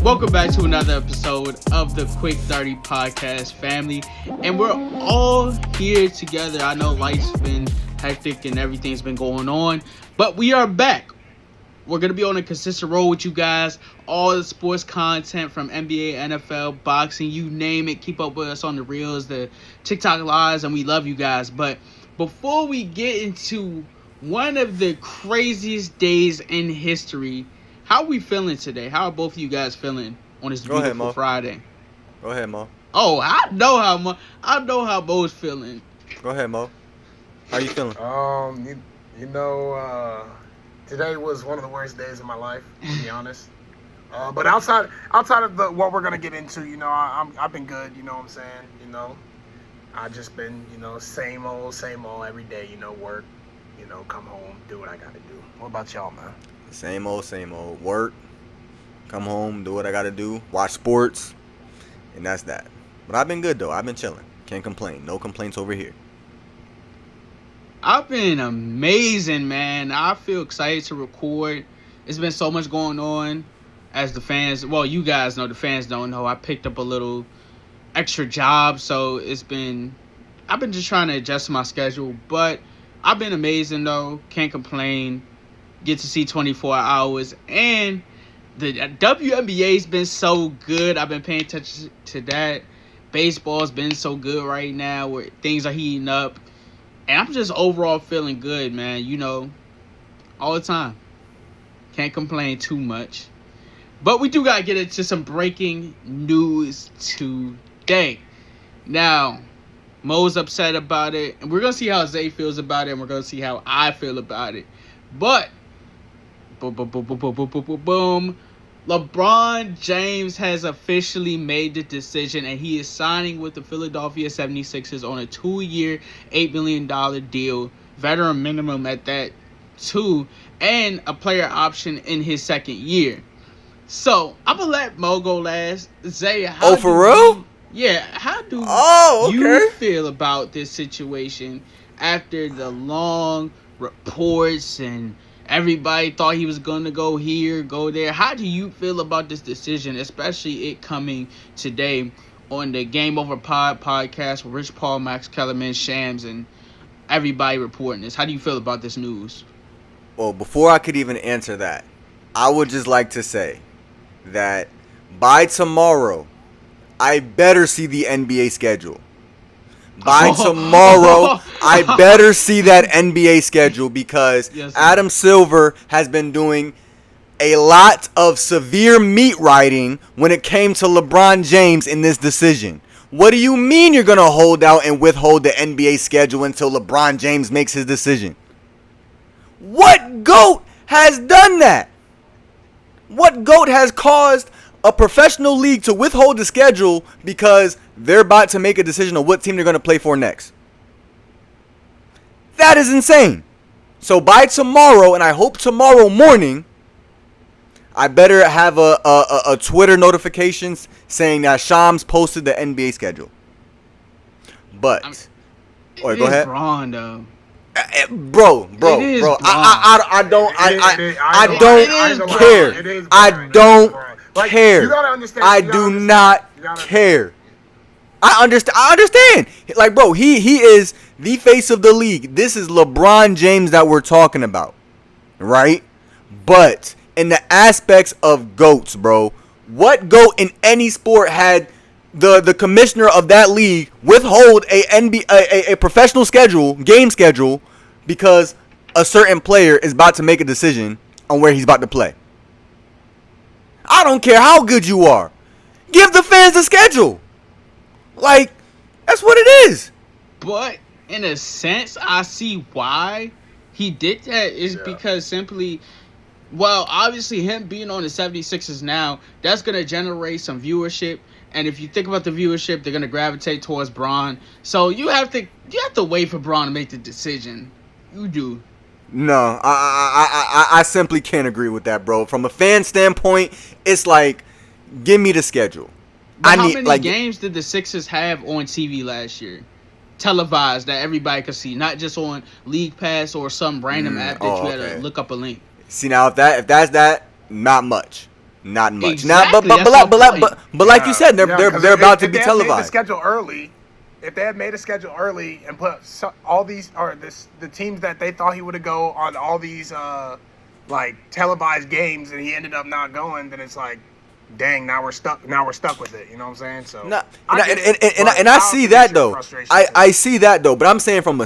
Welcome back to another episode of the Quick 30 Podcast family. And we're all here together. I know life's been hectic and everything's been going on, but we are back. We're going to be on a consistent roll with you guys. All the sports content from NBA, NFL, boxing, you name it. Keep up with us on the reels, the TikTok lives, and we love you guys. But before we get into one of the craziest days in history, how are we feeling today? How are both of you guys feeling on this beautiful Friday? Go ahead, Mo. Oh, I know how Mo's feeling. Go ahead, Mo. How you feeling? Today was one of the worst days of my life, to be honest. But outside of what we're gonna get into, I've been good. You know what I'm saying? I just been, same old every day. Work, come home, do what I gotta do. What about y'all, man? Same old. Work, come home, do what I gotta do, watch sports, and that's that. But I've been good, though. I've been chilling. Can't complain. No complaints over here. I've been amazing, man. I feel excited to record. It's been so much going on. As the fans, well, you guys know, the fans don't know, I picked up a little extra job, so I've been just trying to adjust my schedule, but I've been amazing, though. Can't complain. Get to see 24 hours, and the WNBA's been so good. I've been paying attention to that. Baseball's been so good right now, where things are heating up, and I'm just overall feeling good, man. All the time. Can't complain too much. But we do got to get into some breaking news today. Now, Mo's upset about it, and we're going to see how Zay feels about it, and we're going to see how I feel about it. But, boom. LeBron James has officially made the decision, and he is signing with the Philadelphia 76ers on a 2-year, $8 million deal. Veteran minimum at that, too, and a player option in his second year. So, I'm going to let Mo go last. Zay, how for real? How do okay. you feel about this situation after the long reports and everybody thought he was going to go here, go there? How do you feel about this decision, especially it coming today on the Game Over podcast with Rich Paul, Max Kellerman, Shams, and everybody reporting this? How do you feel about this news? Well, before I could even answer that, I would just like to say that by tomorrow, I better see the NBA schedule. By tomorrow, I better see that NBA schedule because Adam Silver has been doing a lot of severe meat riding when it came to LeBron James in this decision. What do you mean you're going to hold out and withhold the NBA schedule until LeBron James makes his decision? What GOAT has done that? What GOAT has caused a professional league to withhold the schedule because they're about to make a decision on what team they're going to play for next? That is insane. So by tomorrow, and I hope tomorrow morning, I better have a Twitter notifications saying that Shams posted the NBA schedule. But, go ahead. Wrong, though. Bro. I don't care. I don't care. You gotta understand. I do not care. I understand. Like, bro, he is the face of the league. This is LeBron James that we're talking about, right? But in the aspects of GOATs, bro, what GOAT in any sport had the commissioner of that league withhold a professional game schedule because a certain player is about to make a decision on where he's about to play? I don't care how good you are. Give the fans the schedule. Like, that's what it is. But in a sense, I see why he did that is because simply, well, obviously him being on the 76ers now, that's going to generate some viewership. And if you think about the viewership, they're going to gravitate towards Bron. So you have to wait for Bron to make the decision. You do. No, I simply can't agree with that, bro. From a fan standpoint, it's like, give me the schedule. But how many games did the Sixers have on TV last year? Televised that everybody could see, not just on League Pass or some random app that you had to look up a link. See, now if that's that, Not much. Not much. Exactly, Now, that's my but like you said, they're 'cause they're about to if be they had made the televised. schedule early, if they had made a schedule early and put all these or the teams that they thought he would go on all these like televised games and he ended up not going, then it's like, dang, now we're stuck. Now we're stuck with it. You know what I'm saying? So I see that though. I see that though. But I'm saying from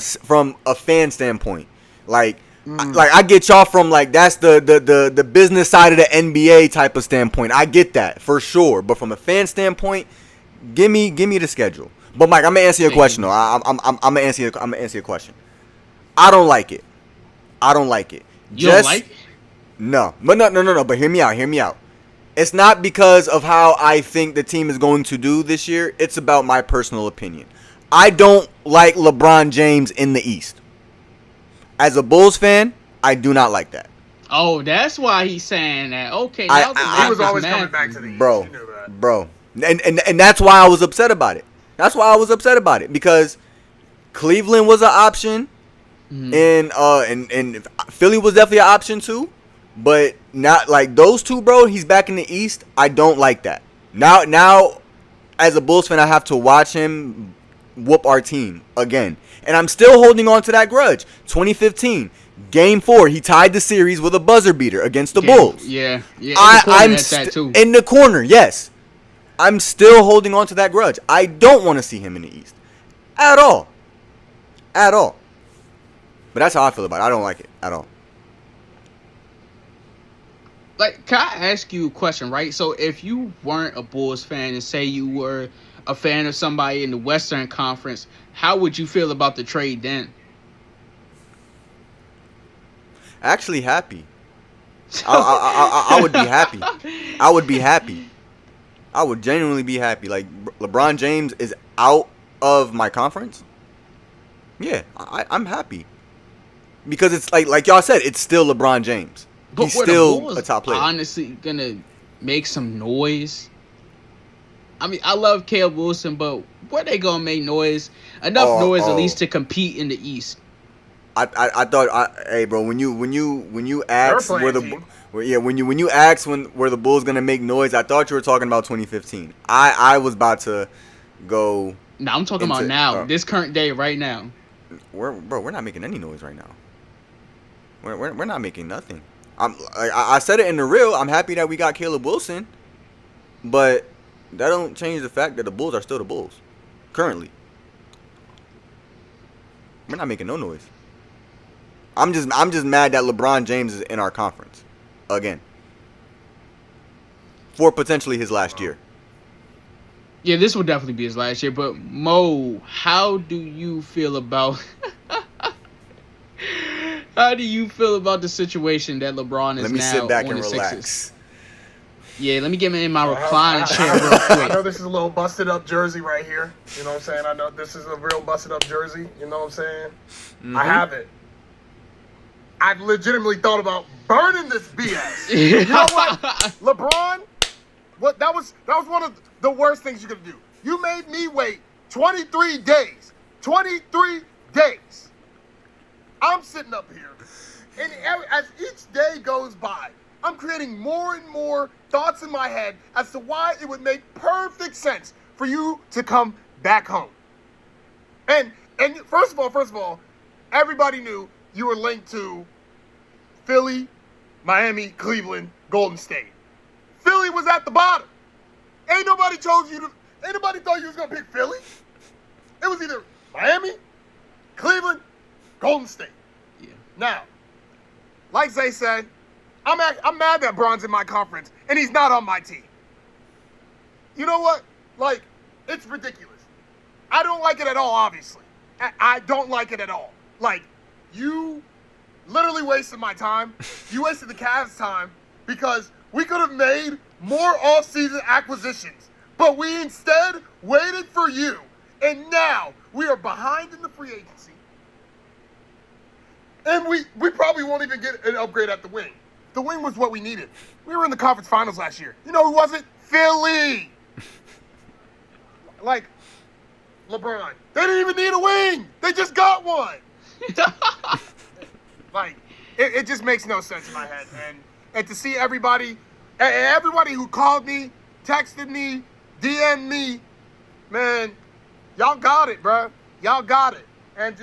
a fan standpoint, like. Like I get y'all from like that's the business side of the NBA type of standpoint. I get that for sure. But from a fan standpoint, give me the schedule. But Mike, I'm gonna answer your question though. I'm gonna answer your question. I don't like it. You don't like it? No. But no. But hear me out. It's not because of how I think the team is going to do this year. It's about my personal opinion. I don't like LeBron James in the East. As a Bulls fan, I do not like that. Oh, that's why he's saying that. Okay, he was always coming back to the East. Bro, you knew that. bro, and that's why I was upset about it. Because Cleveland was an option, and Philly was definitely an option too. But not like those two, bro. He's back in the East. I don't like that. Now, as a Bulls fan, I have to watch him whoop our team again. And I'm still holding on to that grudge. 2015, Game 4, he tied the series with a buzzer beater against the Bulls. Yeah. I'm in the corner, yes. I'm still holding on to that grudge. I don't want to see him in the East. At all. But that's how I feel about it. I don't like it at all. Like, can I ask you a question, right? So if you weren't a Bulls fan and say you were a fan of somebody in the Western Conference, how would you feel about the trade then? Actually happy. I would be happy. I would genuinely be happy. Like, LeBron James is out of my conference. Yeah, I'm happy. Because it's like y'all said, it's still LeBron James. But He's still Bulls a top player. Honestly, gonna make some noise. I mean, I love Caleb Wilson, but what they gonna make noise? Enough noise at least to compete in the East. I thought, hey bro, when you asked where the Bulls gonna make noise, I thought you were talking about 2015. I was about to go. No, I'm talking about now, this current day, right now. We're not making any noise right now. We're not making nothing. I said it in the reel. I'm happy that we got Caleb Wilson, but that don't change the fact that the Bulls are still the Bulls currently. We're not making no noise. I'm just mad that LeBron James is in our conference again for potentially his last year. Yeah, this will definitely be his last year. But Mo, how do you feel about the situation that LeBron is now? Let me sit back on and the relax. Sixers? Yeah, let me get in my recliner chair real quick. I know this is a little busted up jersey right here. You know what I'm saying? I know this is a real busted up jersey. You know what I'm saying? Mm-hmm. I have it. I've legitimately thought about burning this BS. You know what? LeBron, that was one of the worst things you could do. You made me wait 23 days. 23 days. I'm sitting up here, and as each day goes by, I'm creating more and more thoughts in my head as to why it would make perfect sense for you to come back home. And first of all, everybody knew you were linked to Philly, Miami, Cleveland, Golden State. Philly was at the bottom. Ain't nobody thought you was gonna pick Philly. It was either Miami, Cleveland, Golden State. Yeah. Now, like Zay said, I'm mad that Bron's in my conference and he's not on my team. You know what? Like, it's ridiculous. I don't like it at all, obviously. I don't like it at all. Like, you literally wasted my time. You wasted the Cavs' time because we could have made more off-season acquisitions. But we instead waited for you. And now we are behind in the free agency. And we probably won't even get an upgrade at the wing. The wing was what we needed. We were in the conference finals last year. You know who wasn't? Philly. Like, LeBron. They didn't even need a wing. They just got one. Like, it just makes no sense in my head. and to see everybody who called me, texted me, DM'd me, man, y'all got it, bro. Y'all got it. And,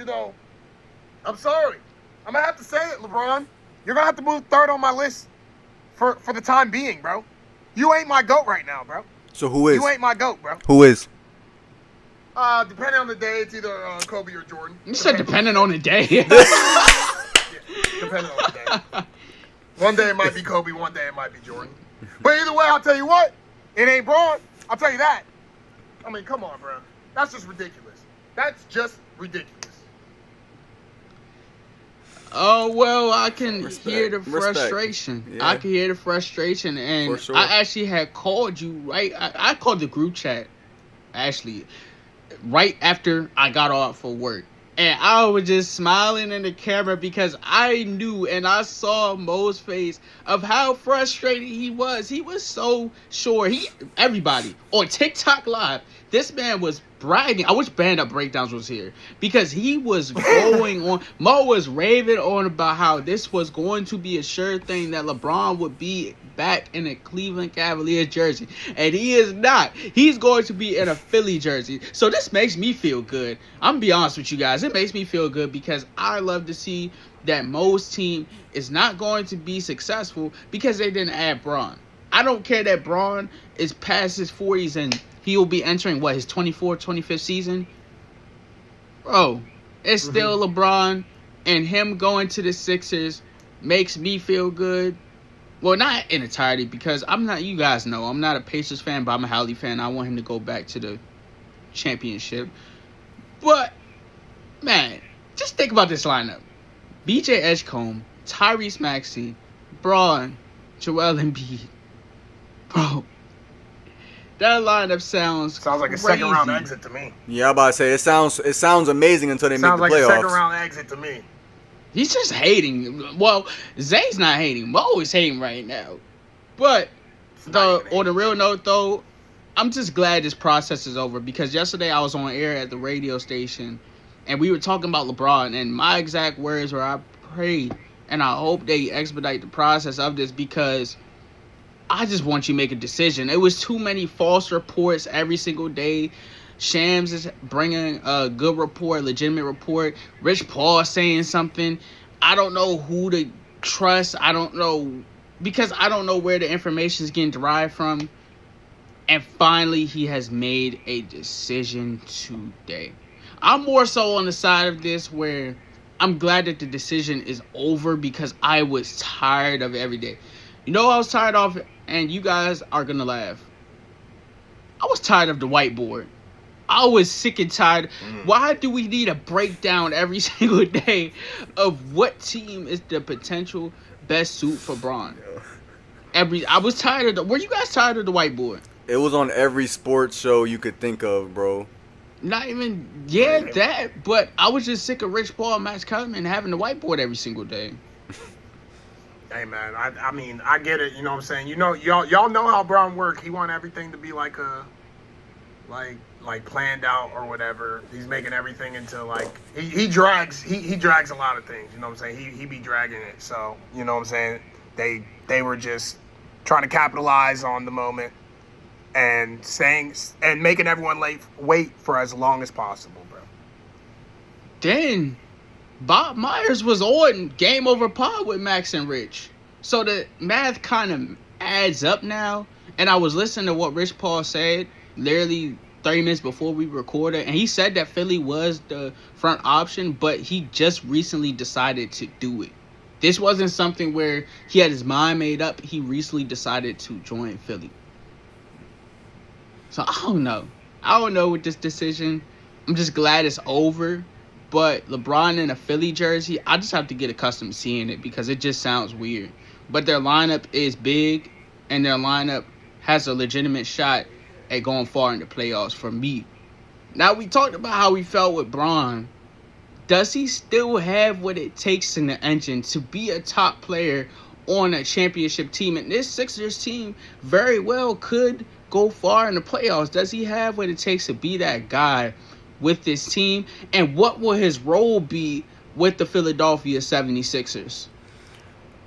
I'm sorry. I'm going to have to say it, LeBron. You're going to have to move third on my list for the time being, bro. You ain't my GOAT right now, bro. So who is? You ain't my GOAT, bro. Who is? Depending on the day, it's either Kobe or Jordan. You said depending on the day. Yeah, depending on the day. One day it might be Kobe, one day it might be Jordan. But either way, I'll tell you what, it ain't Braun. I'll tell you that. I mean, come on, bro. That's just ridiculous. That's just ridiculous. Oh, well, I can hear the frustration. Yeah. I can hear the frustration. And For sure. I actually had called you, right? I called the group chat, actually, right after I got off for work. And I was just smiling in the camera because I knew and I saw Mo's face of how frustrated he was. He was so sure. Everybody on TikTok Live, this man was bragging. I wish Band Up Breakdowns was here because he was going on. Mo was raving on about how this was going to be a sure thing that LeBron would be back in a Cleveland Cavaliers jersey. And he is not. He's going to be in a Philly jersey. So this makes me feel good. I'm going to be honest with you guys. It makes me feel good because I love to see that Mo's team is not going to be successful because they didn't add Braun. I don't care that Braun is past his 40s and he will be entering, his 24th, 25th season? Bro, it's still LeBron, and him going to the Sixers makes me feel good. Well, not in entirety, because you guys know, I'm not a Pacers fan, but I'm a Hallie fan. I want him to go back to the championship. But, man, just think about this lineup. BJ Edgecombe, Tyrese Maxey, Braun, Joel Embiid. Bro, that lineup sounds like a second round exit to me. Yeah, I'm about to say it sounds amazing until they make the playoffs. Sounds like a second round exit to me. He's just hating. Well, Zay's not hating. Mo is hating right now. But on the real note, though, I'm just glad this process is over because yesterday I was on air at the radio station and we were talking about LeBron, and my exact words were, I pray and I hope they expedite the process of this because I just want you to make a decision. It was too many false reports every single day. Shams is bringing a good report, legitimate report. Rich Paul saying something. I don't know who to trust. I don't know, because I don't know where the information is getting derived from. And finally, he has made a decision today. I'm more so on the side of this where I'm glad that the decision is over because I was tired of it every day. You know I was tired of, and you guys are going to laugh. I was tired of the whiteboard. I was sick and tired. Why do we need a breakdown every single day of what team is the potential best suit for Braun? I was tired of were you guys tired of the whiteboard? It was on every sports show you could think of, bro. Not even, that, but I was just sick of Rich Paul and Max Kellerman having the whiteboard every single day. Hey, man, I mean, I get it, you know what I'm saying? You know, y'all know how Braun work. He want everything to be like planned out or whatever. He's making everything into he drags a lot of things, you know what I'm saying? He be dragging it. So, you know what I'm saying? They were just trying to capitalize on the moment and making everyone wait for as long as possible, bro. Then Bob Myers was on Game Over Pod with Max and Rich. So the math kind of adds up now. And I was listening to what Rich Paul said literally 30 minutes before we recorded. And he said that Philly was the front option, but he just recently decided to do it. This wasn't something where he had his mind made up. He recently decided to join Philly. So I don't know. I don't know with this decision. I'm just glad it's over. But LeBron in a Philly jersey, I just have to get accustomed to seeing it because it just sounds weird. But their lineup is big, and their lineup has a legitimate shot at going far in the playoffs for me. Now, we talked about how we felt with Bron. Does he still have what it takes in the engine to be a top player on a championship team? And this Sixers team very well could go far in the playoffs. Does he have what it takes to be that guy with this team? And what will his role be with the Philadelphia 76ers?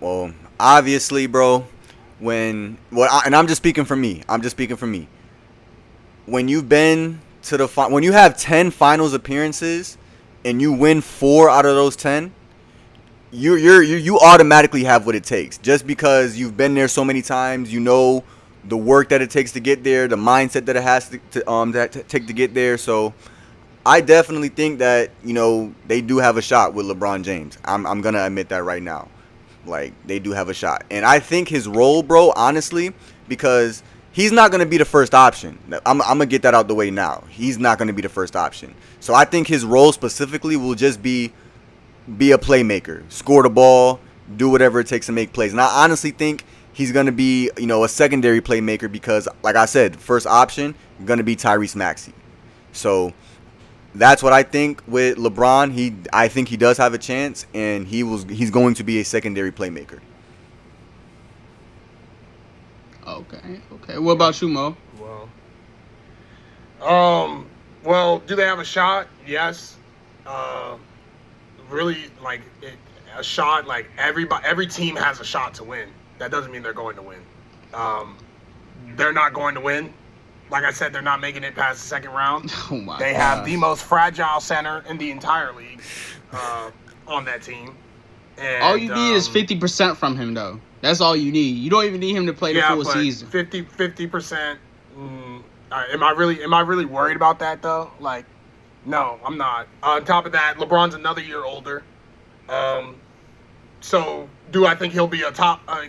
Well, Obviously, bro, and I'm just speaking for me. When you've been to when you have 10 finals appearances and you win 4 out of those 10, you automatically have what it takes. Just because you've been there so many times, you know the work that it takes to get there, the mindset that it has to take to get there. So I definitely think that, they do have a shot with LeBron James. I'm gonna admit that right now. Like, they do have a shot. And I think his role, bro, honestly, because he's not going to be the first option. I'm going to get that out the way now. He's not going to be the first option. So I think his role specifically will just be a playmaker. Score the ball, do whatever it takes to make plays. And I honestly think he's going to be, a secondary playmaker because, like I said, first option, going to be Tyrese Maxey. So that's what I think with LeBron. I think he does have a chance, and he's going to be a secondary playmaker. Okay. What about you, Mo? Well, do they have a shot? Yes. Really, a shot. Like, every team has a shot to win. That doesn't mean they're going to win. They're not going to win. Like I said, they're not making it past the second round. Oh my! They have the most fragile center in the entire league on that team. And, all you need is 50% from him, though. That's all you need. You don't even need him to play the full season. 50%. Am I really worried about that though? Like, no, I'm not. On top of that, LeBron's another year older. So do I think he'll be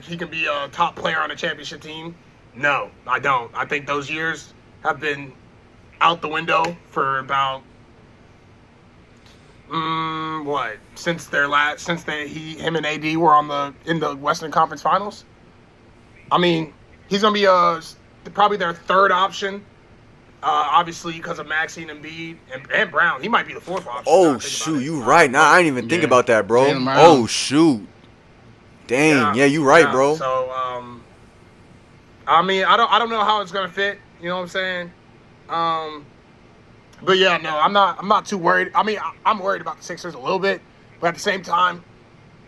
he can be a top player on a championship team? No, I don't. I think those years have been out the window for about since him and AD were in the Western Conference Finals. I mean, he's gonna be probably their third option. Obviously because of Maxey and Embiid and Brown, he might be the fourth option. Oh shoot, you right. Nah, I didn't even think about that, bro. Oh shoot, dang, yeah, you right, bro. So I mean, I don't know how it's gonna fit. You know what I'm saying? But yeah, no, I'm not too worried. I mean, I'm worried about the Sixers a little bit, but at the same time,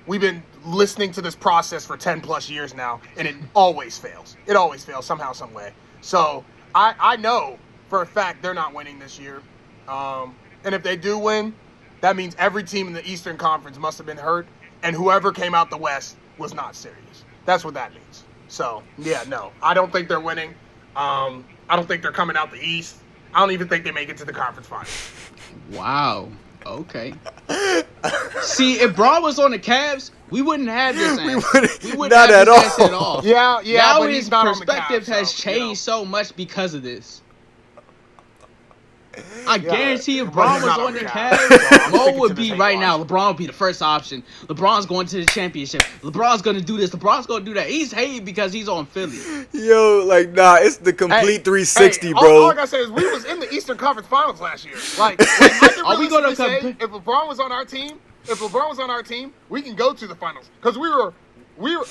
we've been listening to this process for 10 plus years now, and it always fails. It always fails somehow, some way. So I know for a fact they're not winning this year. And if they do win, that means every team in the Eastern Conference must have been hurt, and whoever came out the West was not serious. That's what that means. So, yeah, no, I don't think they're winning. I don't think they're coming out the East. I don't even think they make it to the conference finals. Wow. Okay. See, if Braun was on the Cavs, we wouldn't have this answer. We wouldn't not have at this answer at all. Yeah. Now but his he's not perspective on the Cavs, has changed so much because of this. I guarantee if Braun was on the Cavs, Mo would be right now. LeBron would be the first option. LeBron's going to the championship. LeBron's going to do this. LeBron's going to do that. He's hated because he's on Philly. Yo, nah, it's the complete 360, bro. All I gotta say is we was in the Eastern Conference Finals last year. I can Are we gonna say if LeBron was on our team, we can go to the finals because we were.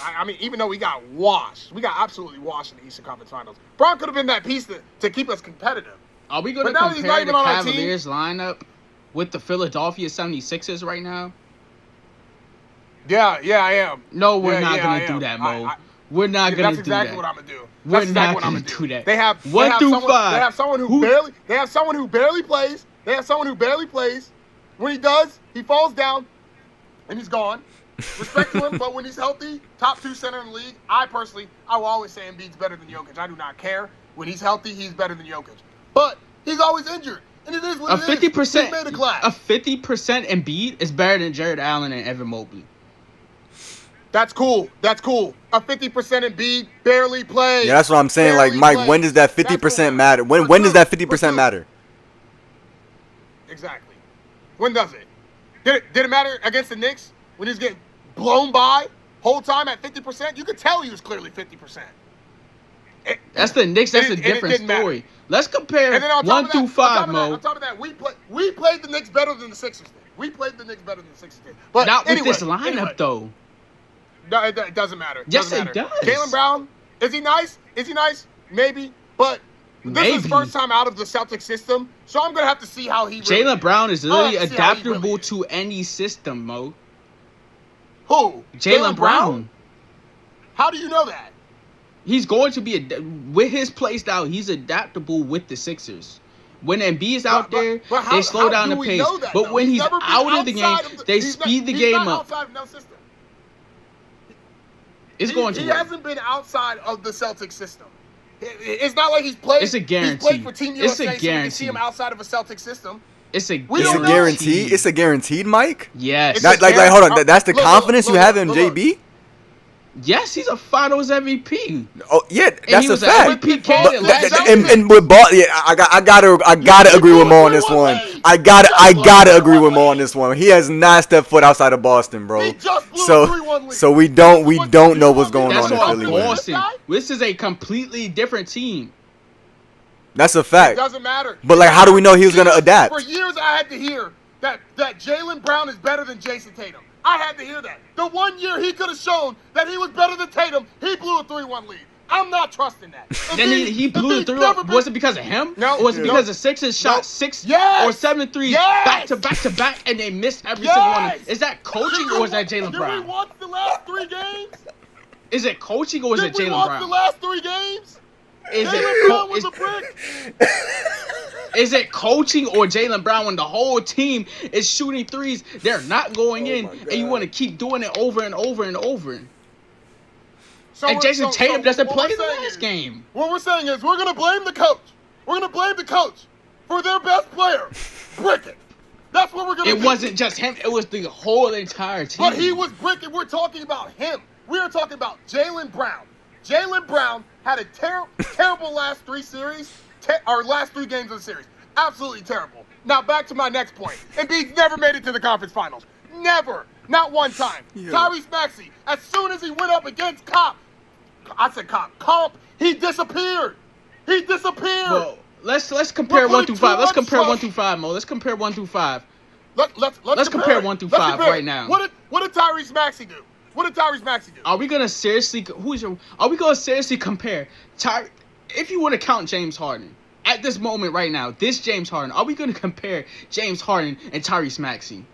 I mean, even though we got absolutely washed in the Eastern Conference Finals. Braun could have been that piece to keep us competitive. Are we going to compare the Cavaliers lineup with the Philadelphia 76ers right now? Yeah, I am. No, we're not going to do that, Mo. We're not going to do that. That's exactly what I'm going to do. We're not going to do that. They have 1 through 5. They have someone who barely plays. They have someone who barely plays. When he does, he falls down and he's gone. Respect to him, but when he's healthy, top 2 center in the league. I will always say Embiid's better than Jokic. I do not care. When he's healthy, he's better than Jokic. But he's always injured, and it is what it is. 50%, He's made a class. A 50% Embiid is better than Jared Allen and Evan Mobley. That's cool. A 50% Embiid barely plays. Yeah, that's what I'm saying. Like, Mike, when does that 50% matter? When does that 50% matter? Exactly. When does it? Did it matter against the Knicks when he was getting blown by whole time at 50%? You could tell he was clearly 50%. That's the Knicks. That's a different story. Let's compare 1 through 5, Mo. On top of that, we played the Knicks better than the Sixers did. But not with this lineup, though. No, it doesn't matter. Yes, it does. Jaylen Brown, is he nice? Maybe. But this is his first time out of the Celtics system, so I'm going to have to see how he really Jaylen Brown is literally adaptable to any system, Mo. Who? Jaylen Brown. How do you know that? He's going to be with his play style. He's adaptable with the Sixers. When Embiid's out there, they slow down the pace. But when he's out of the game, they speed the game up. Outside of no system. It's going to. He hasn't been outside of the Celtics system. It's not like he's played. It's a guarantee. He's played for Team USA, it's a guarantee. so we can see him outside of a Celtics system. It's a guarantee. It's a guaranteed, Mike. Yes. Like, hold on. That's the confidence you have in JB. Yes, he's a Finals MVP. Oh yeah, that's a fact. And with ball, yeah, I gotta agree with Mo on this one. I gotta agree with Mo on this one. He has not stepped foot outside of Boston, bro. So we don't know what's going on in Philly. Boston. This is a completely different team. That's a fact. It doesn't matter. But like, how do we know he was gonna adapt? For years, I had to hear that Jaylen Brown is better than Jason Tatum. I had to hear that. The 1 year he could have shown that he was better than Tatum, he blew a 3-1 lead. I'm not trusting that. Then he blew the 3-1. Was it because of him? No. Or was it because the Sixers shot 6 or 7 threes back to back to back and they missed every single one? Is that coaching or is that Jaylen Brown? Did we watch the last 3 games? Is it coaching or is it Jaylen Brown? Did we watch the last 3 games? Is it coaching or Jaylen Brown when the whole team is shooting threes? They're not going in, and you want to keep doing it over and over and over. And Jason Tatum doesn't play the last game. What we're saying is we're going to blame the coach. We're going to blame the coach for their best player, Brickett. That's what we're going to do. It wasn't just him. It was the whole entire team. But he was Brickett. We're talking about him. We are talking about Jaylen Brown. Jaylen Brown had a terrible last 3 series, or last 3 games of the series. Absolutely terrible. Now back to my next point. Embiid never made it to the conference finals. Never. Not one time. Yeah. Tyrese Maxey, as soon as he went up against Comp, he disappeared. He disappeared. Well, let's compare 1 through 5. Let's compare 1 through 5, Mo. Let's compare 1 through 5. Let's compare 1 through 5 right now. What did Tyrese Maxey do? What did Tyrese Maxey do? Are we gonna seriously compare if you want to count James Harden at this moment right now, this James Harden, are we gonna compare James Harden and Tyrese Maxey?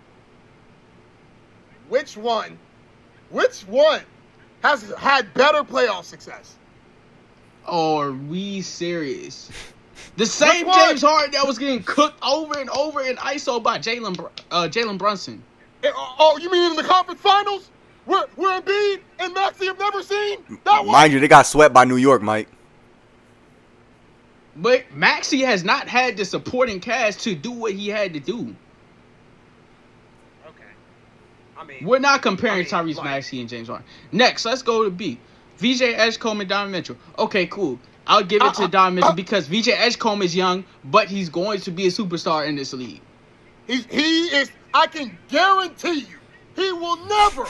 Which one has had better playoff success? Are we serious? The same James Harden that was getting cooked over and over in ISO by Jalen Brunson. Oh, you mean in the conference finals? Where Embiid and Maxey have never seen? That one? Mind you, they got swept by New York, Mike. But Maxey has not had the supporting cast to do what he had to do. Okay. I mean, we're not comparing Tyrese Maxey and James Harden. Next, let's go to B. VJ Edgecombe and Donovan Mitchell. Okay, cool. I'll give it to Donovan Mitchell because VJ Edgecombe is young, but he's going to be a superstar in this league. He is. I can guarantee you, he will never,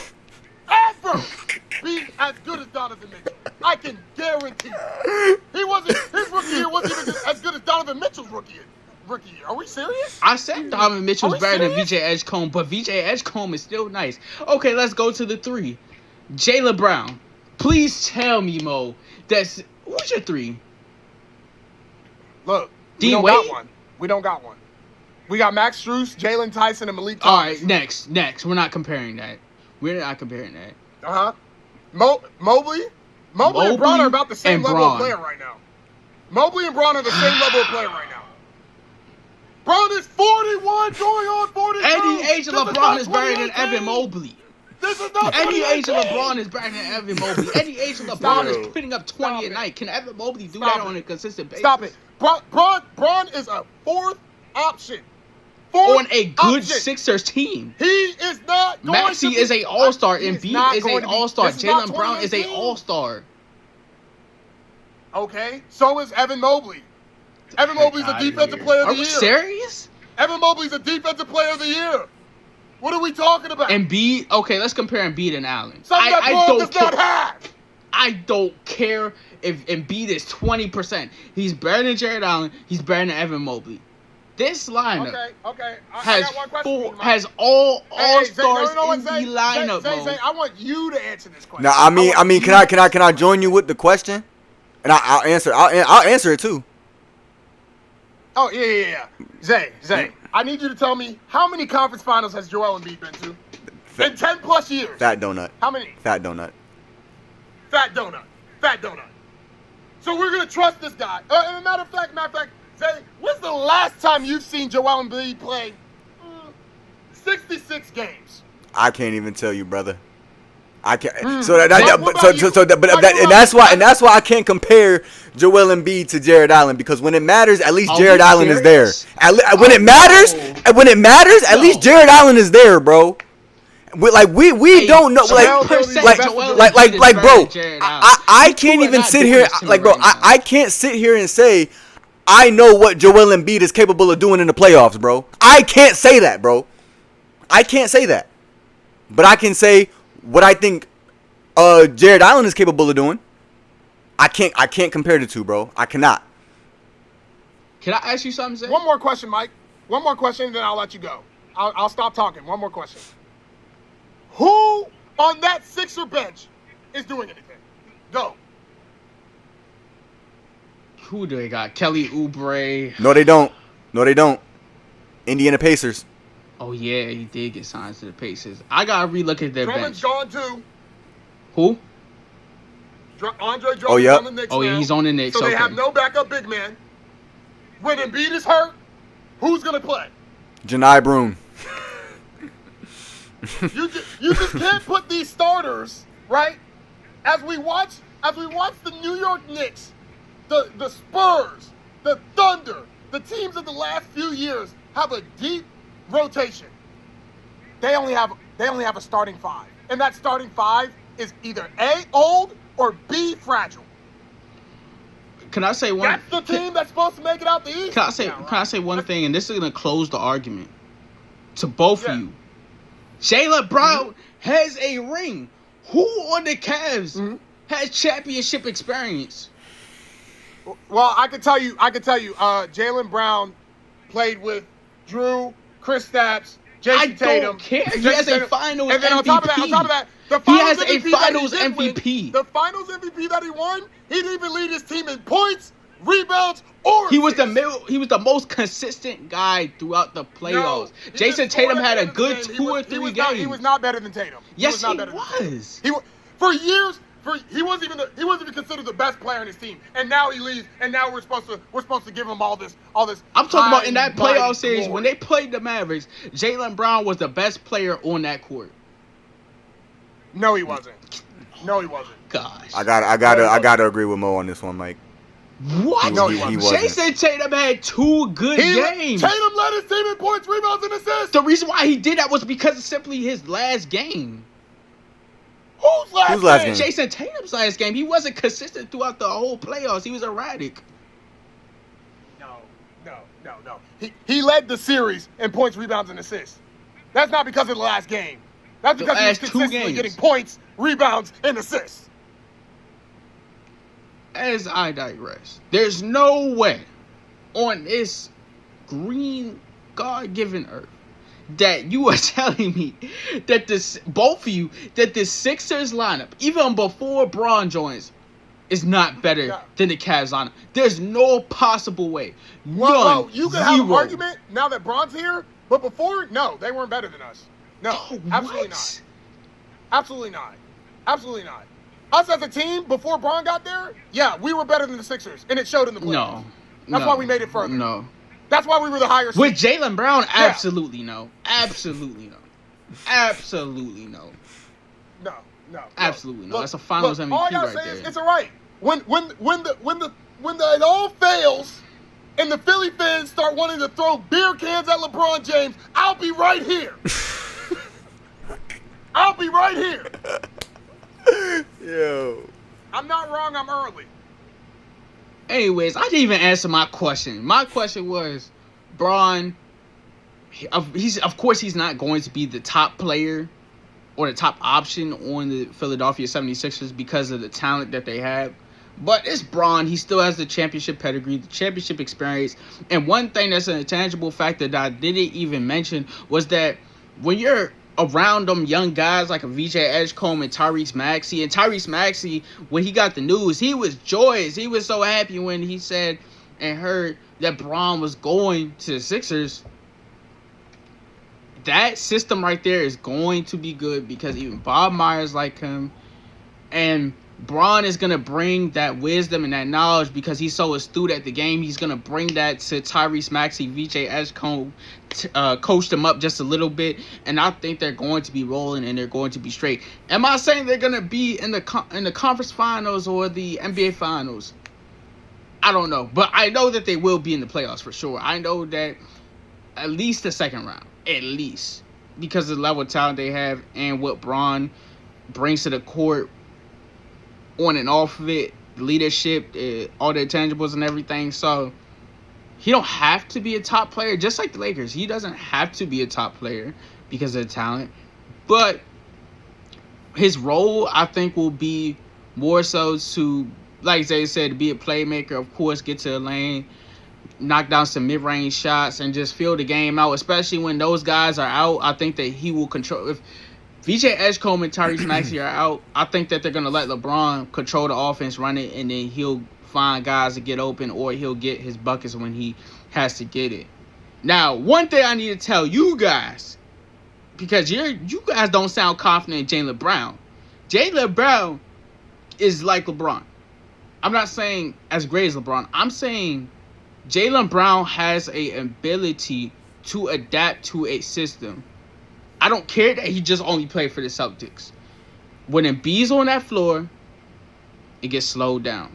ever be as good as Donovan Mitchell. I can guarantee you. His rookie year wasn't even as good as Donovan Mitchell's rookie year. Are we serious? I said Donovan Mitchell's better than VJ Edgecombe, but VJ Edgecombe is still nice. Okay, let's go to the 3. Jaylen Brown. Please tell me, Mo, what's your 3? Look, we don't got one. We don't got one. We got Max Strus, Jalen Tyson, and Malik Thomas. All right, next. We're not comparing that. Mobley and Braun are about the same level of player right now. Mobley and Braun are the same level of player right now. Braun is 41, going on 42. Any age of LeBron is better than Evan Mobley. This is not Any age of LeBron is better than Evan Mobley. Any age of LeBron is putting up 20 a night. Can Evan Mobley do that on a consistent basis? Stop it. Braun is a 4th option. On a good Sixers team. He is not going Maxey is an all-star. Embiid is an all-star. Jaylen Brown is an all-star. Okay, so is Evan Mobley. Evan Mobley's a defensive player of the year. Are we serious? Evan Mobley's a defensive player of the year. What are we talking about? Embiid. Okay, let's compare Embiid and Allen. Something that Braun does not have. I don't care if Embiid is 20%. He's better than Jared Allen. He's better than Evan Mobley. This lineup has all stars in the lineup, Zay, I want you to answer this question. No, I mean, can I join you with the question? And I'll answer. I'll answer it too. Oh yeah. Zay, I need you to tell me how many conference finals has Joel Embiid been to in 10+ years? Fat donut. How many? Fat donut. Fat donut. Fat donut. So we're gonna trust this guy. And matter of fact, Zay, when's the last time you've seen Joel Embiid play 66 games? I can't even tell you, brother. I can't. And that's why I can't compare Joel Embiid to Jared Allen, because when it matters, at least Jared Allen is there. When it matters, at least Jared Allen is there, bro. We don't know, bro. I can't even sit here, bro. I can't sit here and say I know what Joel Embiid is capable of doing in the playoffs, bro. I can't say that, bro. I can't say that, but I can say what I think Jared Allen is capable of doing. I can't compare the two, bro. I cannot. Can I ask you something, Zay? One more question, Mike. One more question, then I'll let you go. I'll stop talking. One more question. Who on that Sixer bench is doing anything? Go. Who do they got? Kelly Oubre. No, they don't. Indiana Pacers. Oh, yeah, he did get signed to the Pacers. I got to relook at their Drummond's bench. gone too. Who? Andre Drummond's on the Knicks Oh, yeah, now. he's on the Knicks. So okay. they have no backup big man. When Embiid is hurt, who's going to play? Janai Broom. You just can't put these starters, right? As we watch the New York Knicks, the Spurs, the Thunder, the teams of the last few years have a deep rotation. They only have a starting five. And that starting five is either A, old, or B, fragile. Can I say one? That's the team that's supposed to make it out the East. Can I say one thing? And this is going to close the argument to both of you. Jaylen Brown has a ring. Who on the Cavs has championship experience? Well, I can tell you, Jaylen Brown played with Drew, Kristaps, Jason Tatum. I don't care. He has a Finals MVP. And then on top of that, the he Finals has a MVP Finals that he did MVP. Win, the Finals MVP that he won, he didn't even lead his team in points, rebounds, or he was the most consistent guy throughout the playoffs. No, Jason Tatum had a good 2 or 3 games. He was not better than Tatum. Yes, he was. For years. He wasn't even considered the best player in his team, and now he leaves, and now we're supposed to give him all this. I'm talking about in that playoff series when they played the Mavericks. Jaylen Brown was the best player on that court. No, he wasn't. Gosh, I gotta agree with Mo on this one, Mike. What? He wasn't. Jason Tatum had 2 good games. Tatum led his team in points, rebounds, and assists. The reason why he did that was because of simply his last game. Whose last game? Jason Tatum's last game. He wasn't consistent throughout the whole playoffs. He was erratic. No. He led the series in points, rebounds, and assists. That's not because of the last game. That's because he was consistently getting points, rebounds, and assists. As I digress, there's no way on this green God-given earth that you are telling me that both of you, that the Sixers lineup, even before Bron joins, is not better than the Cavs lineup. There's no possible way. Well, you can have an argument now that Bron's here, but before, no, they weren't better than us. No, absolutely not. Absolutely not. Us as a team, before Bron got there, yeah, we were better than the Sixers, and it showed in the playoffs. That's why we made it further. No. That's why we were the higher seed. With Jaylen Brown, absolutely no. Absolutely no. No. Absolutely no. That's a Finals MVP all I gotta right say there. is it's all right. When it all fails, and the Philly fans start wanting to throw beer cans at LeBron James, I'll be right here. Yo. I'm not wrong. I'm early. Anyways, I didn't even answer my question. My question was, Bron, of course he's not going to be the top player or the top option on the Philadelphia 76ers because of the talent that they have. But it's Bron. He still has the championship pedigree, the championship experience. And one thing that's an intangible factor that I didn't even mention was that when you're around them young guys like a VJ Edgecombe and Tyrese Maxey, when he got the news, he was joyous. He was so happy when he said and heard that Bron was going to the Sixers. That system right there is going to be good because even Bob Myers like him. And Braun is going to bring that wisdom and that knowledge because he's so astute at the game. He's going to bring that to Tyrese Maxey, VJ Edgecombe, coach them up just a little bit. And I think they're going to be rolling and they're going to be straight. Am I saying they're going to be in the conference finals or the NBA finals? I don't know. But I know that they will be in the playoffs for sure. I know that at least the second round. At least. Because of the level of talent they have and what Braun brings to the court on and off of it, leadership, all the intangibles and everything. So he don't have to be a top player, just like the Lakers. He doesn't have to be a top player because of the talent. But his role, I think, will be more so to, like Zay said, to be a playmaker, of course, get to the lane, knock down some mid-range shots, and just feel the game out, especially when those guys are out. I think that he will control. If VJ Edgecombe and Tyrese Maxey are out, I think that they're going to let LeBron control the offense, run it, and then he'll find guys to get open or he'll get his buckets when he has to get it. Now, one thing I need to tell you guys, because you guys don't sound confident in Jaylen Brown. Jaylen Brown is like LeBron. I'm not saying as great as LeBron. I'm saying Jaylen Brown has an ability to adapt to a system. I don't care that he just only played for the Celtics. When Embiid's on that floor, it gets slowed down.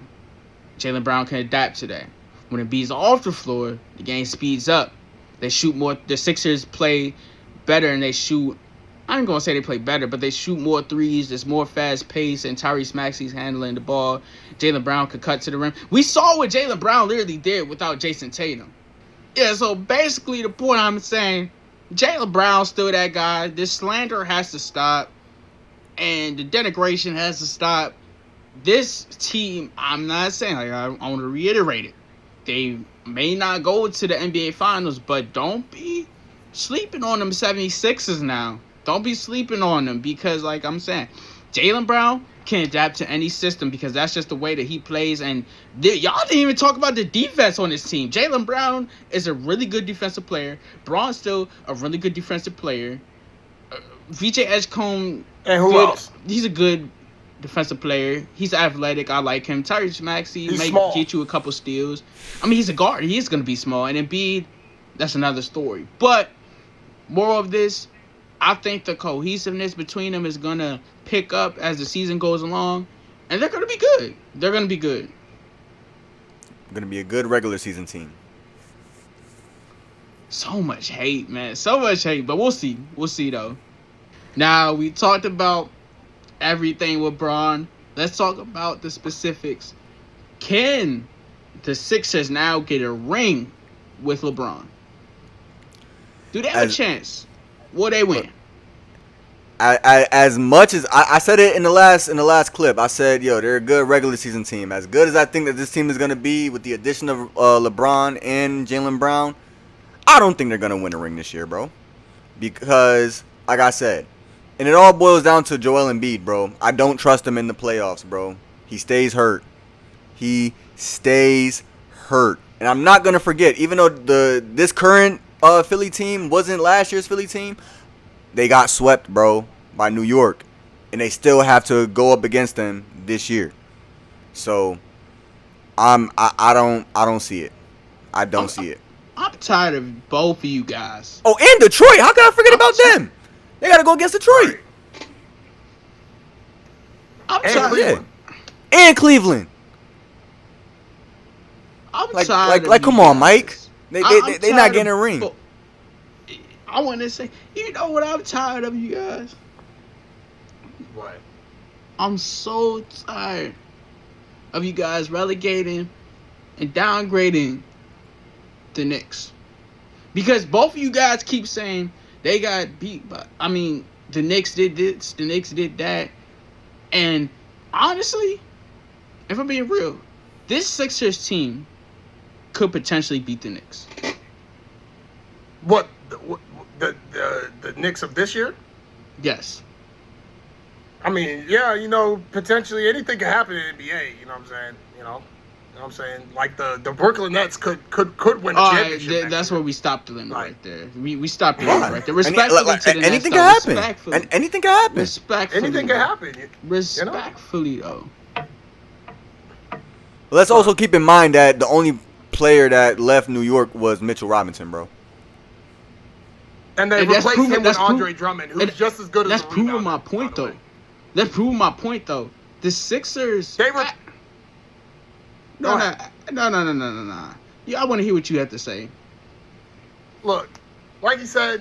Jaylen Brown can adapt to that. When Embiid's off the floor, the game speeds up. They shoot more. The Sixers play better and they shoot. I ain't going to say they play better, but they shoot more threes. There's more fast pace, and Tyrese Maxey's handling the ball. Jaylen Brown could cut to the rim. We saw what Jaylen Brown literally did without Jason Tatum. Yeah, so basically the point I'm saying, Jaylen Brown's still that guy. This slander has to stop. And the denigration has to stop. This team, I'm not saying, I want to reiterate it. They may not go to the NBA Finals, but don't be sleeping on them 76ers now. Don't be sleeping on them because, like I'm saying, Jaylen Brown can adapt to any system because that's just the way that he plays. And y'all didn't even talk about the defense on this team. Jaylen Brown is a really good defensive player. Braun's still a really good defensive player. VJ Edgecombe, and who else? He's a good defensive player. He's athletic. I like him. Tyrese Maxey may small. get you a couple steals. I mean, he's a guard. He is going to be small. And Embiid, that's another story. But more of this, I think the cohesiveness between them is going to pick up as the season goes along. And they're going to be good. They're going to be good. Going to be a good regular season team. So much hate, man. So much hate. But we'll see. We'll see, though. Now, we talked about everything with Braun. Let's talk about the specifics. Can the Sixers now get a ring with LeBron? Do they have a chance? Will they win? As much as I said it in the last clip, I said, yo, they're a good regular season team. As good as I think that this team is going to be with the addition of LeBron and Jaylen Brown, I don't think they're going to win a ring this year, bro. Because, like I said, and it all boils down to Joel Embiid, bro. I don't trust him in the playoffs, bro. He stays hurt. He stays hurt. And I'm not going to forget, even though this current Philly team wasn't last year's Philly team, they got swept, bro, by New York. And they still have to go up against them this year. So I don't see it. I don't see it. I'm tired of both of you guys. Oh, and Detroit. How can I forget about them? They got to go against Detroit. I'm tired. Cleveland. And Cleveland. I'm tired. Like, come on, Mike. They not getting a ring. I want to say, you know what? I'm tired of you guys. What? I'm so tired of you guys relegating and downgrading the Knicks. Because both of you guys keep saying they got beat by, I mean, the Knicks did this, the Knicks did that. And honestly, if I'm being real, this Sixers team could potentially beat the Knicks. What? The Knicks of this year? Yes. I mean, yeah, potentially anything can happen in the NBA. You know what I'm saying? You know what I'm saying? Like the Brooklyn Nets could win a championship. That's where where we stopped the limit right there. We stopped the limit right there. Respectfully to the anything Nets, can happen. Anything can happen. Respectfully. Anything can happen. Respectfully, though. But let's also keep in mind that the only player that left New York was Mitchell Robinson, bro. And they replaced him with Andre Drummond, who's just as good as That's proving my point, though. That's proving my point, though. The Sixers... No. Yeah, I want to hear what you have to say. Look, like you said,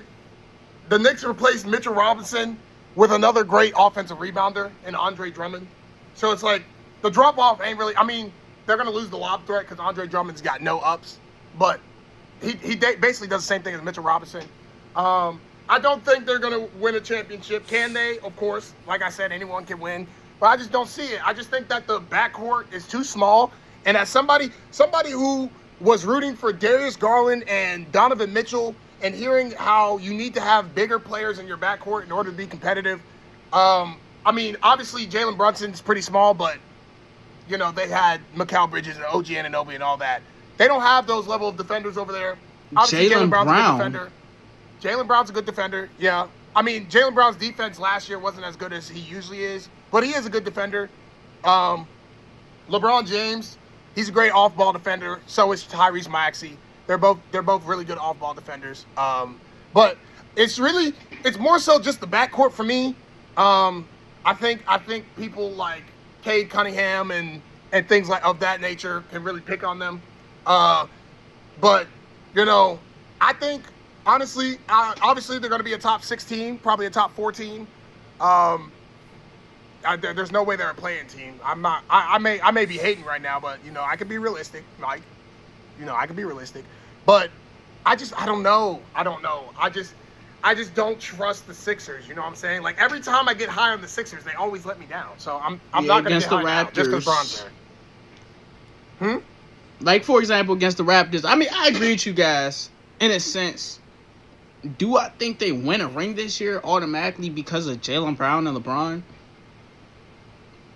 the Knicks replaced Mitchell Robinson with another great offensive rebounder in Andre Drummond. So it's like, the drop-off ain't really... I mean, they're going to lose the lob threat because Andre Drummond's got no ups. But he basically does the same thing as Mitchell Robinson. I don't think they're going to win a championship. Can they? Of course. Like I said, anyone can win. But I just don't see it. I just think that the backcourt is too small. And as somebody who was rooting for Darius Garland and Donovan Mitchell and hearing how you need to have bigger players in your backcourt in order to be competitive, I mean, obviously Jalen Brunson's pretty small, but, you know, they had Mikal Bridges and OG Anunoby and all that. They don't have those level of defenders over there. Obviously, Jalen Brown's a good defender. Jalen Brown's a good defender, yeah. I mean, Jalen Brown's defense last year wasn't as good as he usually is, but he is a good defender. LeBron James, he's a great off-ball defender. So is Tyrese Maxey. They're both really good off-ball defenders. But it's more so just the backcourt for me. I think people like Cade Cunningham and things like of that nature can really pick on them. But you know, I think honestly, obviously they're going to be a top 6 team, probably a top 4 team. There's no way they're a playing team. I'm not. I may be hating right now, but you know, I can be realistic. Like, you know, I can be realistic. But I don't know. I just don't trust the Sixers. You know what I'm saying? Like every time I get high on the Sixers, they always let me down. So I'm not going to get high now just because Bron's there. Like for example, against the Raptors. I mean, I agree with you guys in a sense. Do I think they win a ring this year automatically because of Jaylen Brown and LeBron?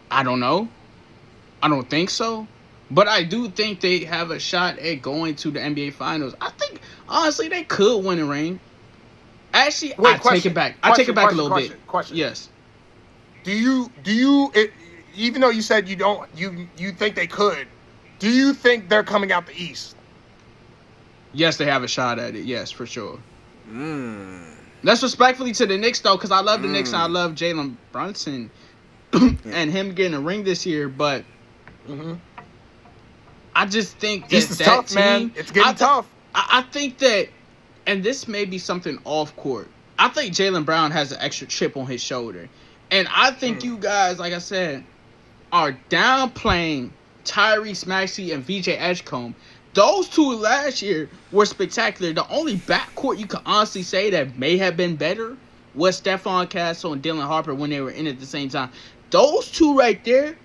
I don't know. I don't think so. But I do think they have a shot at going to the NBA Finals. I think, honestly, they could win a ring. Actually, take it back. I take it back a little bit. Yes. Do you even though you said you think they could, do you think they're coming out the East? Yes, they have a shot at it. Yes, for sure. That's respectfully to the Knicks, though, because I love the Knicks and I love Jalen Brunson and him getting a ring this year. But I just think that East is tough, team, man. It's getting tough. I think that, and this may be something off court, I think Jaylen Brown has an extra chip on his shoulder. And I think you guys, like I said, are downplaying Tyrese Maxey and VJ Edgecombe. Those two last year were spectacular. The only backcourt you could honestly say that may have been better was Stephon Castle and Dylan Harper when they were in at the same time. Those two right there,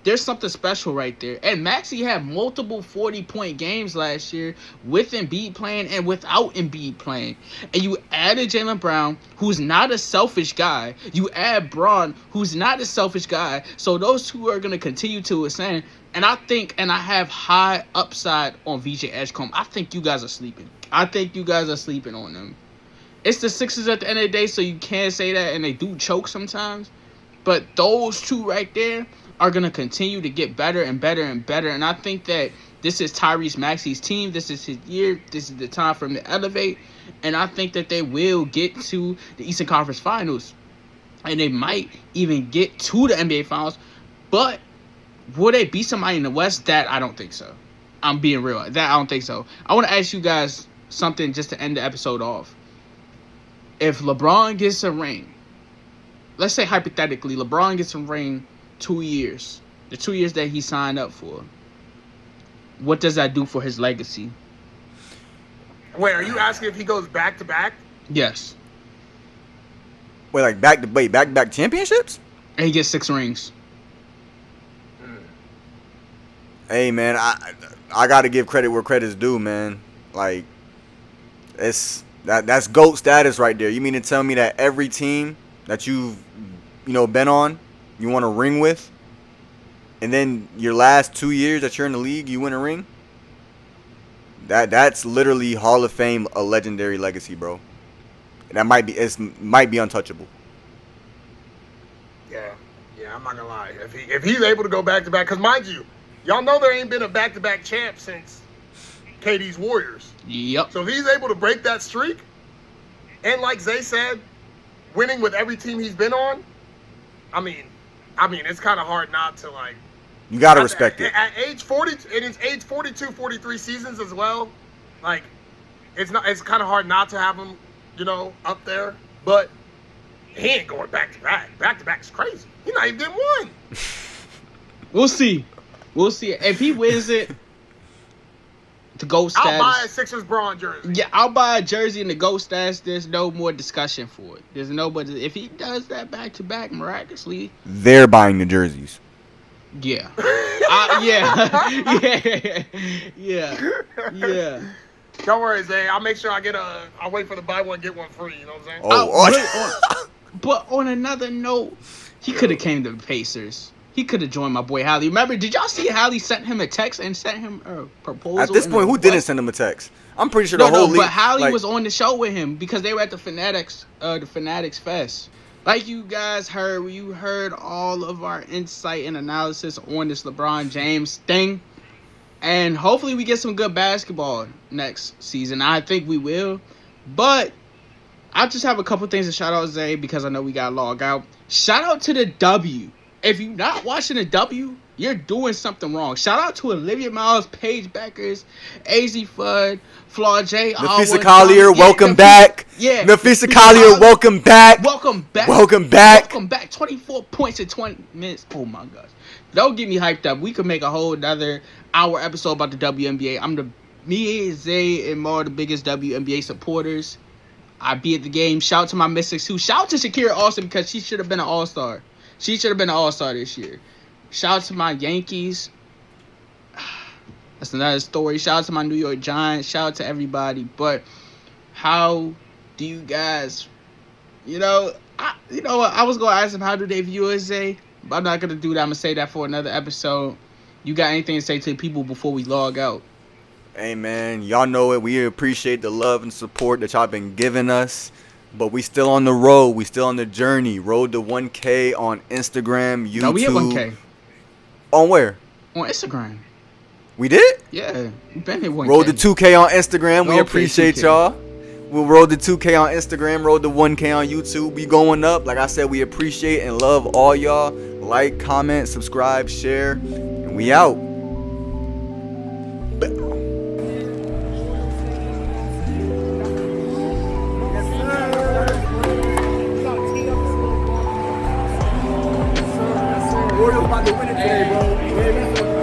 there's something special right there. And Maxey had multiple 40-point games last year with Embiid playing and without Embiid playing. And you added Jaylen Brown, who's not a selfish guy. You add Braun, who's not a selfish guy. So those two are going to continue to ascend. And I think, and I have high upside on VJ Edgecombe. I think you guys are sleeping. I think you guys are sleeping on them. It's the Sixers at the end of the day, so you can't say that. And they do choke sometimes. But those two right there are going to continue to get better and better and better. And I think that this is Tyrese Maxey's team. This is his year. This is the time for him to elevate. And I think that they will get to the Eastern Conference Finals. And they might even get to the NBA Finals. But will they beat somebody in the West? That I don't think so. I'm being real. That I don't think so. I want to ask you guys something just to end the episode off. If LeBron gets a ring, let's say hypothetically, LeBron gets a ring 2 years, the 2 years that he signed up for, what does that do for his legacy? Wait, are you asking if he goes back to back? Yes. Wait, like back to back championships? And he gets 6 rings. Hey man, I gotta give credit where credit's due, man. Like, that's GOAT status right there. You mean to tell me that every team that you've been on, you want a ring with, and then your last 2 years that you're in the league, you win a ring? That's literally Hall of Fame, a legendary legacy, bro. And that might be untouchable. Yeah, I'm not gonna lie. If he's able to go back to back, because mind you, Y'all know there ain't been a back-to-back champ since KD's Warriors. Yep. So if he's able to break that streak, and like Zay said, winning with every team he's been on, I mean, it's kind of hard not to like. You gotta respect it. At age 40, in his age 42, 43 seasons as well, like, it's kind of hard not to have him, up there. But he ain't going back to back. Back to back is crazy. He not even getting one. We'll see. If he wins it, the GOAT status. I'll buy a Sixers Braun jersey. Yeah, I'll buy a jersey in the GOAT status. There's no more discussion for it. There's nobody. If he does that back to back miraculously, they're buying the jerseys. Yeah. Yeah. Don't worry, Zay. I'll make sure I'll wait for the buy one, get one free. You know what I'm saying? But on another note, he could have came to the Pacers. He could have joined my boy Hallie. Remember, did y'all see Hallie sent him a text and sent him a proposal? At this point, who didn't send him a text? I'm pretty sure the whole league. But Hallie was on the show with him because they were at the Fanatics Fest. Like you guys heard, you heard all of our insight and analysis on this LeBron James thing. And hopefully we get some good basketball next season. I think we will. But I just have a couple things to shout out, Zay, because I know we got to log out. Shout out to the W. If you're not watching the W, you're doing something wrong. Shout out to Olivia Miles, Paige Beckers, AZ Fudd, Flaw J. Nafisa Collier, welcome back. Yeah. Nafisa Collier, welcome back. Welcome back. Welcome back. Welcome back. 24 points in 20 minutes. Oh, my gosh. Don't get me hyped up. We could make a whole another hour episode about the WNBA. Me, Zay, and Mar, the biggest WNBA supporters. I be at the game. Shout out to my Mystics, too. Shout out to Shakira Austin because she should have been an all-star. She should have been an all-star this year. Shout out to my Yankees. That's another story. Shout out to my New York Giants. Shout out to everybody. But how do you guys, I was going to ask them how do they view us, Zay? But I'm not going to do that. I'm going to say that for another episode. You got anything to say to the people before we log out? Hey, man, y'all know it. We appreciate the love and support that y'all been giving us. But we still on the road. We still on the journey. Road to 1K on Instagram, YouTube. No, we hit 1K. On where? On Instagram. We did? Yeah. We been hit 1K. Road to 2K on Instagram. We appreciate 2K. y'all. We'll road to 2K on Instagram. Road to 1K on YouTube. We going up. Like I said, we appreciate and love all y'all. Like, comment, subscribe, share. And we out. Warriors about to win it today, bro.